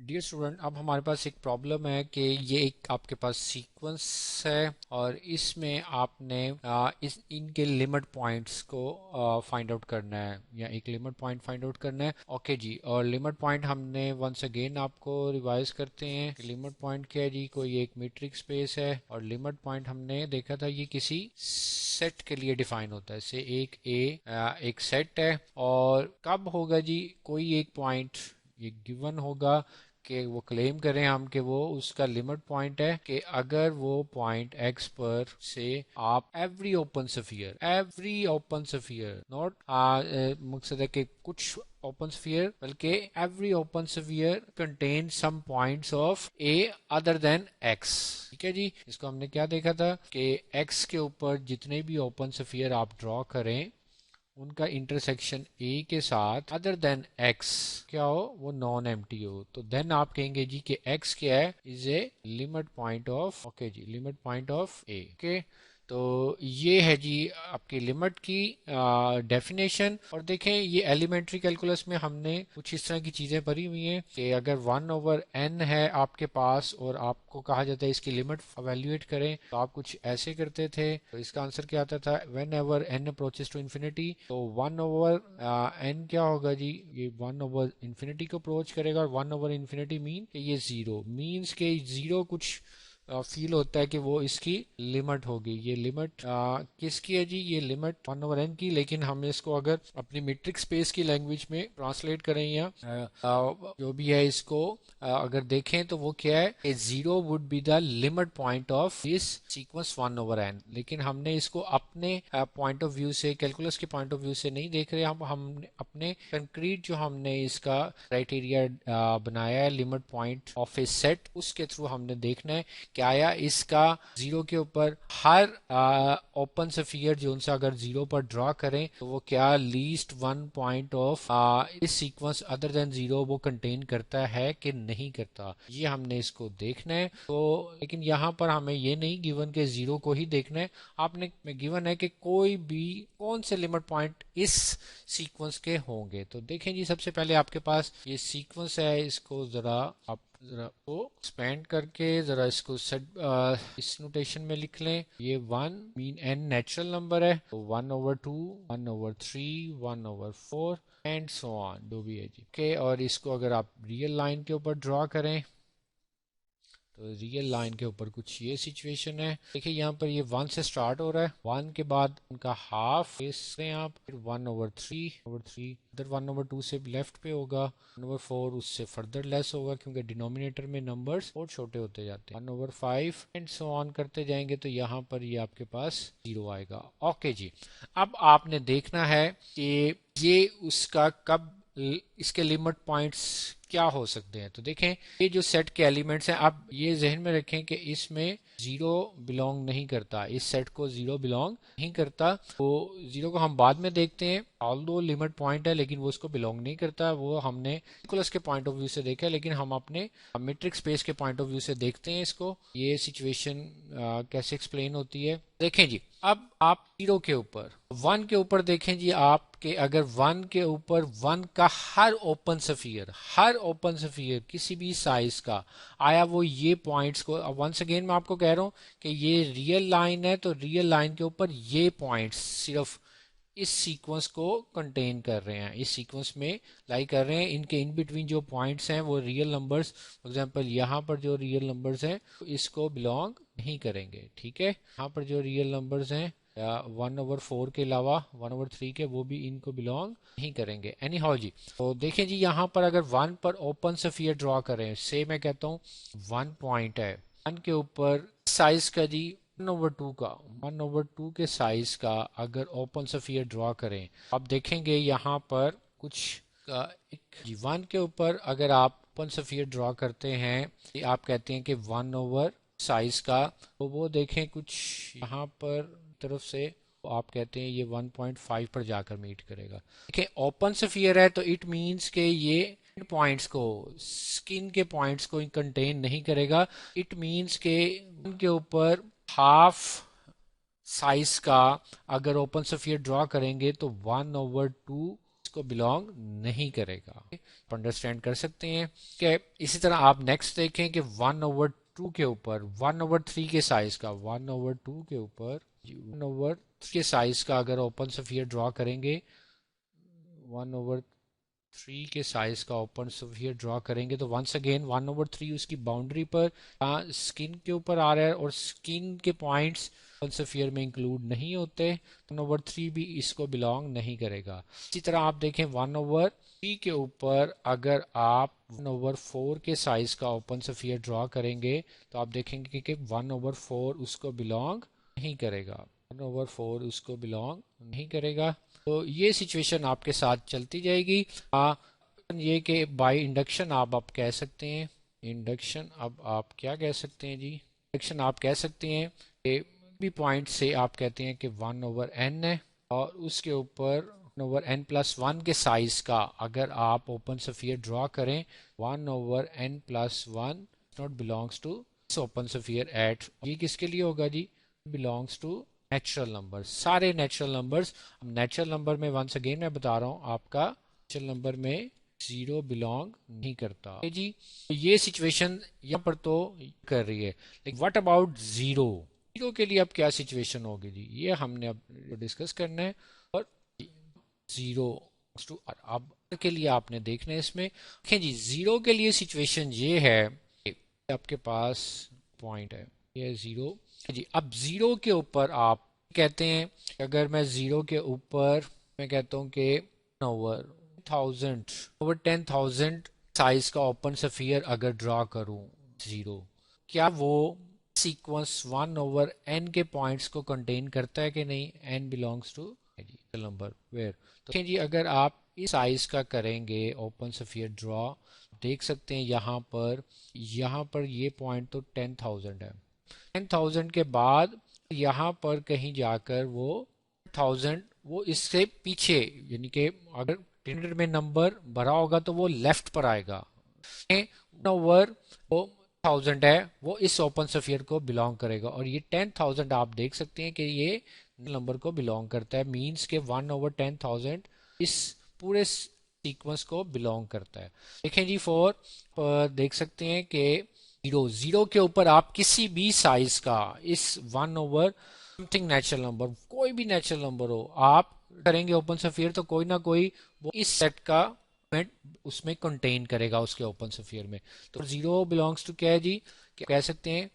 Dear student, اب ہمارے پاس ایک پرابلم ہے کہ یہ ایک آپ کے پاس سیکوینس ہے اور اس میں آپ نے ان کے لمٹ پوائنٹس کو فائنڈ آؤٹ کرنا ہے یا ایک لمٹ پوائنٹ فائنڈ آؤٹ کرنا ہے. اوکے جی، اور لمٹ پوائنٹ ہم نے ونس اگین آپ کو ریوائز کرتے ہیں. لمٹ پوائنٹ کیا ہے جی؟ کوئی ایک میٹرک اسپیس ہے اور لمٹ پوائنٹ ہم نے دیکھا تھا یہ کسی سیٹ کے لیے ڈیفائن ہوتا ہے. سے ایک سیٹ ہے اور کب ہوگا جی؟ کوئی ایک پوائنٹ یہ گیون ہوگا کہ وہ کلیم کریں ہم کہ وہ اس کا لمٹ پوائنٹ ہے کہ اگر وہ پوائنٹ ایکس پر سے آپ ایوری اوپن سفیر نوٹ مقصد ہے کہ کچھ اوپن سفیر بلکہ every open sphere contain some points of a other than x. ٹھیک ہے جی، اس کو ہم نے کیا دیکھا تھا کہ ایکس کے اوپر جتنے بھی اوپن سفیر آپ ڈرا کریں ان کا انٹرسیکشن اے کے ساتھ ادر دین ایکس کیا ہو؟ وہ نان ایمٹی ہو. تو دین آپ کہیں گے جی کہ ایکس کیا ہے؟ Is a limit point of okay جی limit point of A. Okay, تو یہ ہے جی آپ کی لمٹ کی ڈیفینیشن. اور دیکھیں یہ ایلیمنٹری کیلکولس میں ہم نے کچھ اس طرح کی چیزیں پڑھی ہوئی ہیں کہ اگر 1/n ہے آپ کے پاس اور آپ کو کہا جاتا ہے اس کی لمٹ ایویلویٹ کریں تو آپ کچھ ایسے کرتے تھے. تو اس کا آنسر کیا آتا تھا؟ Whenever n approaches to infinity تو 1/n کیا ہوگا جی؟ یہ 1/انفینٹی کو اپروچ کرے گا اور 1/انفینٹی مین کہ یہ زیرو مینس کہ زیرو کچھ فیل ہوتا ہے کہ وہ اس کی لمٹ ہوگی. یہ لمٹ کس کی ہے جی؟ یہ لمٹ 1/n کی. لیکن ہم اس کو اگر اپنی میٹرک اسپیس کی لینگویج میں ٹرانسلیٹ کریں یا جو بھی ہے اس کو اگر دیکھیں تو وہ کیا ہے کہ zero would be the limit point of this sequence 1/n. لیکن ہم نے اس کو اپنے پوائنٹ آف ویو سے کیلکولس کے پوائنٹ آف ویو سے نہیں دیکھ رہے. ہم اپنے کنکریٹ جو ہم نے اس کا کرائٹیریا بنایا ہے limit point of A set اس کے تھرو ہم نے دیکھنا ہے کہ آیا اس کا زیرو کے اوپر ہر اوپن سفیر جو ان سے اگر زیرو پر ڈرا کریں تو وہ کیا لیسٹ ون پوائنٹ آف اس سیکوینس ادر دین زیرو وہ کنٹین کرتا ہے کہ نہیں کرتا. یہ ہم نے اس کو دیکھنا ہے. تو لیکن یہاں پر ہمیں یہ نہیں گیون کہ زیرو کو ہی دیکھنا ہے. آپ نے گیون ہے کہ کوئی بھی کون سے لمٹ پوائنٹ اس سیکوینس کے ہوں گے. تو دیکھیں جی سب سے پہلے آپ کے پاس یہ سیکوینس ہے، اس کو ذرا آپ ذرا کو ایکسپینڈ کر کے ذرا اس کو اس نوٹیشن میں لکھ لیں. یہ 1 مین n نیچرل نمبر ہے تو 1/2 1/3 1/4 اینڈ سو آن جو بھی ہے جی. اوکے، اور اس کو اگر آپ ریئل لائن کے اوپر ڈرا کریں تو ریئل لائن کے اوپر کچھ یہ سچویشن ہے. دیکھیں یہاں پر یہ 1 سے سٹارٹ ہو رہا ہے، 1 کے بعد ان کا ہاف اس سے آپ پھر 1/3 ادھر 1/2 سے لیفٹ پہ ہوگا، 1/4 اس سے فردر لیس ہوگا کیونکہ ڈینومینیٹر میں نمبرز اور چھوٹے ہوتے جاتے ہیں، 1/5 اینڈ سو آن کرتے جائیں گے تو یہاں پر یہ آپ کے پاس 0 آئے گا. اوکے جی، اب آپ نے دیکھنا ہے کہ یہ اس کا کب اس کے لمٹ پوائنٹس کیا ہو سکتے ہیں. تو دیکھیں یہ جو سیٹ کے ایلیمنٹس ہیں اب یہ ذہن میں رکھیں کہ اس میں زیرو بلونگ نہیں کرتا، اس سیٹ کو زیرو بلونگ نہیں کرتا. تو زیرو کو ہم بعد میں دیکھتے ہیں آلدو لمٹ پوائنٹ ہے لیکن وہ اس کو بلونگ نہیں کرتا. وہ ہم نے کیلکولس کے پوائنٹ آف ویو سے دیکھا لیکن ہم اپنے میٹرک اسپیس کے پوائنٹ آف ویو سے دیکھتے ہیں اس کو. یہ سچویشن کیسے ایکسپلین ہوتی ہے دیکھیں جی. اب آپ 0 کے اوپر 1 کے اوپر دیکھیں جی آپ کہ اگر 1 کے اوپر 1 کا ہر اوپن سفیر کسی بھی سائز کا آیا وہ یہ پوائنٹس کو ونس اگین میں آپ کو کہہ رہا ہوں کہ یہ ریئل لائن ہے تو ریئل لائن کے اوپر یہ پوائنٹس صرف اس سیکوینس کو کنٹین کر رہے ہیں، اس سیکوینس میں لائی کر رہے ہیں. ان کے ان بٹوین جو پوائنٹس ہیں وہ ریئل نمبرز فار ایگزامپل یہاں پر جو ریئل نمبرز ہیں اس کو بلونگ نہیں کریں گے. ٹھیک ہے، یہاں پر جو ریئل نمبرز ہیں 1/4 کے علاوہ 1/3 کے وہ بھی ان کو بلونگ نہیں کریں گے. اینی ہاؤ جی، تو دیکھیں جی یہاں پر اگر 1 پر اوپن سفیر ڈرا کریں، سے میں کہتا ہوں 1 پوائنٹ ہے 1 کے اوپر سائز کا جی 1/2 کے سائز کا اگر اوپن سفیر ڈرا کریں آپ دیکھیں گے یہاں پر کچھ 1 کے اوپر اگر آپ اوپن سفیر ڈرا کرتے ہیں آپ کہتے ہیں کہ 1 سائز کا تو وہ دیکھیں کچھ یہاں پر طرف سے آپ کہتے ہیں یہ 1.5 پر جا کر میٹ کرے گا. دیکھیں اوپن سفیر ہے تو اٹ مینس کہ یہ پوائنٹس کو سکن کے پوائنٹس کو کنٹین نہیں کرے گا. اٹ مینس کہ ان کے اوپر ہاف سائز کا اگر اوپن سفیر ڈرا کریں گے تو 1/2 کو بلونگ نہیں کرے گا. انڈرسٹینڈ کر سکتے ہیں کہ اسی طرح آپ نیکسٹ دیکھیں کہ 1/2 کے اوپر 1/3 کے سائز کا 1/2 کے اوپر 1/3 کے سائز کا اگر اوپن سفیر ڈرا کریں گے 1/3 کے سائز کا اوپن سفیر ڈرا کریں گے تو ونس اگین 1/3 اس کی باؤنڈری پر اسکن کے اوپر آ رہا ہے اور اسکن کے پوائنٹس اوپن سفیر میں انکلوڈ نہیں ہوتے. 1/3 بھی اس کو بلونگ نہیں کرے گا. اسی طرح آپ دیکھیں 1/3 کے اوپر اگر آپ 1/4 کے سائز کا اوپن سفیر ڈرا کریں گے تو آپ دیکھیں گے کہ 1/4 اس کو بلونگ نہیں کرے گا. 1/4 اس کو بلونگ نہیں کرے گا. تو یہ سچویشن آپ کے ساتھ چلتی جائے گی. یہ کہ بائی انڈکشن آپ کہہ سکتے ہیں انڈکشن اب آپ کیا کہہ سکتے ہیں جی انڈکشن آپ کہہ سکتے ہیں کہ بھی پوائنٹ سے آپ کہتے ہیں کہ 1/n ہے اور اس کے اوپر 1/n+1 کے سائز کا اگر آپ اوپن سفیر ڈرا کریں 1/n+1 not belongs to this open sphere at یہ کس کے لیے ہوگا جی belongs to نیچرل نمبر. سارے نیچرل نمبرز. نیچرل نمبر میں ونس اگین میں بتا رہا ہوں آپ کا نیچرل نمبر میں 0 بلونگ نہیں کرتا جی. یہ سچویشن یہاں پر تو کر رہی ہے لیکن واٹ اباؤٹ 0 کے لیے اب کیا سچویشن ہوگی جی یہ ہم نے اب ڈسکس کرنا ہے. اور 0 اب کے لیے آپ نے دیکھنا ہے اس میں دیکھیں جی 0 کے لیے سچویشن یہ ہے کہ آپ کے پاس پوائنٹ ہے یہ 0 جی. اب 0 کے اوپر آپ کہتے ہیں اگر میں 0 کے اوپر میں کہتا ہوں کہ 10,000 سائز کا اوپن سفیر اگر ڈرا کروں 0 کیا وہ سیکوینس 1/n کے پوائنٹس کو کنٹین کرتا ہے کہ نہیں n belongs to number where. تو جی اگر آپ اس سائز کا کریں گے اوپن سفیر ڈرا دیکھ سکتے ہیں یہاں پر یہ پوائنٹ تو 10,000 ہے. 10,000 کے بعد یہاں پر کہیں جا کر وہ 1000 وہ اس سے پیچھے یعنی کہ اگر ڈینر میں نمبر بھرا ہوگا تو وہ لیفٹ پر آئے گا. 1000 ہے وہ اس اوپن سفیر کو بلونگ کرے گا اور یہ 10,000 آپ دیکھ سکتے ہیں کہ یہ نمبر کو بلونگ کرتا ہے. مینس کہ 1/10,000 اس پورے سیکوینس کو بلونگ کرتا ہے. دیکھیں جی 4 پر دیکھ سکتے ہیں کہ 0 کے اوپر آپ کسی بھی سائز کا اس 1/something نیچرل نمبر کوئی بھی نیچرل نمبر ہو آپ کریں گے اوپن سفیر تو کوئی نہ کوئی وہ اس سیٹ کا اس میں کنٹین کرے گا اس کے اوپن سفیر میں. تو 0 belongs to کیا ہے جی کہہ سکتے ہیں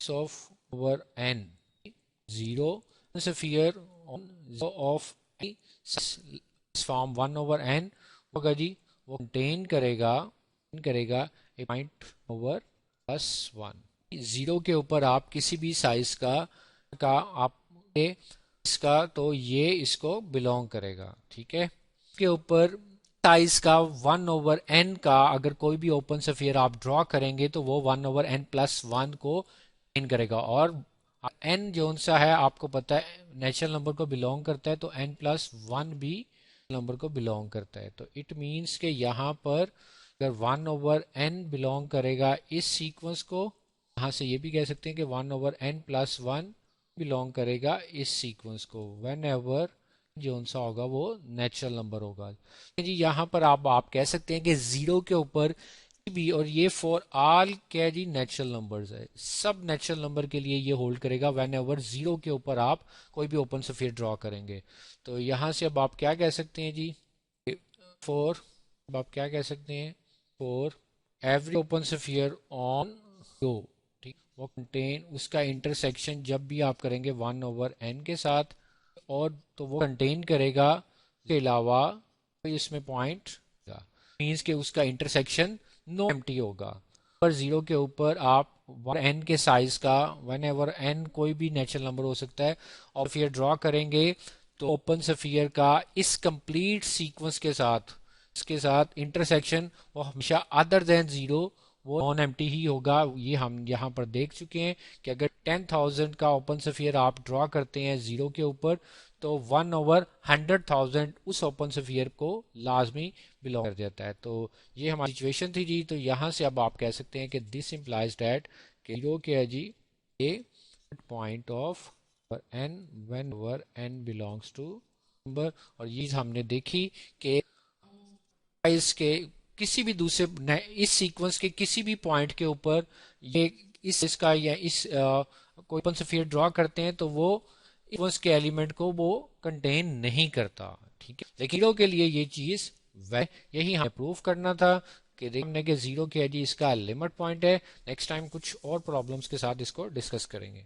of n 0 سفیر of فارم 1/n ہوگا جی وہ کنٹین کرے گا (0.1) 0 کے اوپر آپ کسی بھی سائز کا آپ اس کا تو یہ اس کو بلونگ کرے گا. ٹھیک ہے اس کے اوپر سائز کا 1/n کا اگر کوئی بھی اوپن سفیر آپ ڈرا کریں گے تو وہ 1/n+1 کو کنٹین کرے گا اور n جون سا ہے آپ کو پتا ہے نیچرل نمبر کو بلونگ کرتا ہے تو n+1 بھی نمبر کو بلونگ کرتا ہے. تو اٹ مینس کہ یہاں پر اگر 1/n بلونگ کرے گا اس سیکوینس کو یہاں سے یہ بھی کہہ سکتے ہیں کہ 1/n+1 بلونگ کرے گا اس سیکوینس کو وین ایور جون سا ہوگا وہ نیچرل نمبر ہوگا جی. یہاں پر آپ کہہ سکتے ہیں کہ 0 کے اوپر بھی اور یہ فور آل کیا جی نیچرل نمبرز ہے سب نیچرل نمبر کے لیے یہ ہولڈ کرے گا وین ایور 0 کے اوپر آپ کوئی بھی اوپن سفیر ڈرا کریں گے. تو یہاں سے اب آپ کیا کہہ سکتے ہیں جی 4 اب آپ کیا کہہ سکتے ہیں 4 ایوری اوپن سفیر آن وہ کنٹین اس کا انٹرسیکشن جب بھی آپ کریں گے 1/n کے ساتھ اور تو وہ کنٹین کرے گا اس کے علاوہ اس میں پوائنٹ مینس کہ اس کا انٹرسیکشن نو ایمٹی ہوگا. پر 0 کے اوپر آپ 1n کے سائز کا ون ایور n کوئی بھی نیچرل نمبر ہو سکتا ہے اور پھر ڈرا کریں گے تو اوپن سفیر کا اس کمپلیٹ سیکوینس کے ساتھ اس کے ساتھ انٹرسیکشن وہ ہمیشہ ادر دین 0 وہ نان ایمٹی ہی ہوگا. یہ ہم یہاں پر دیکھ چکے ہیں کہ اگر 10,000 کا اوپن سفیر آپ ڈرا کرتے ہیں 0 کے اوپر تو 1/100,000 اس اوپن سفیر کو لازمی بلونگ کر جاتا ہے. تو یہ ہماری سچویشن تھی جی. تو یہاں سے اب آپ کہہ سکتے ہیں کہ دس امپلائز دیٹ کہ 0 کیا ہے جی A point of n when n belongs to نمبر، اور یہ ہم نے دیکھی کہ اس کے کسی بھی دوسرے اس سیکوینس کے کسی بھی پوائنٹ کے اوپر یہ اس کا یا اس کوئی اوپن سفیر ڈرا کرتے ہیں تو وہ سیکوینس کے ایلیمنٹ کو وہ کنٹین نہیں کرتا. ٹھیک ہے، لیکن زیرو کے لیے یہ چیز یہی ہمیں پروف کرنا تھا کہ دیکھنے کے زیرو کے جی اس کا لمٹ پوائنٹ ہے. نیکسٹ ٹائم کچھ اور پرابلمس کے ساتھ اس کو ڈسکس کریں گے.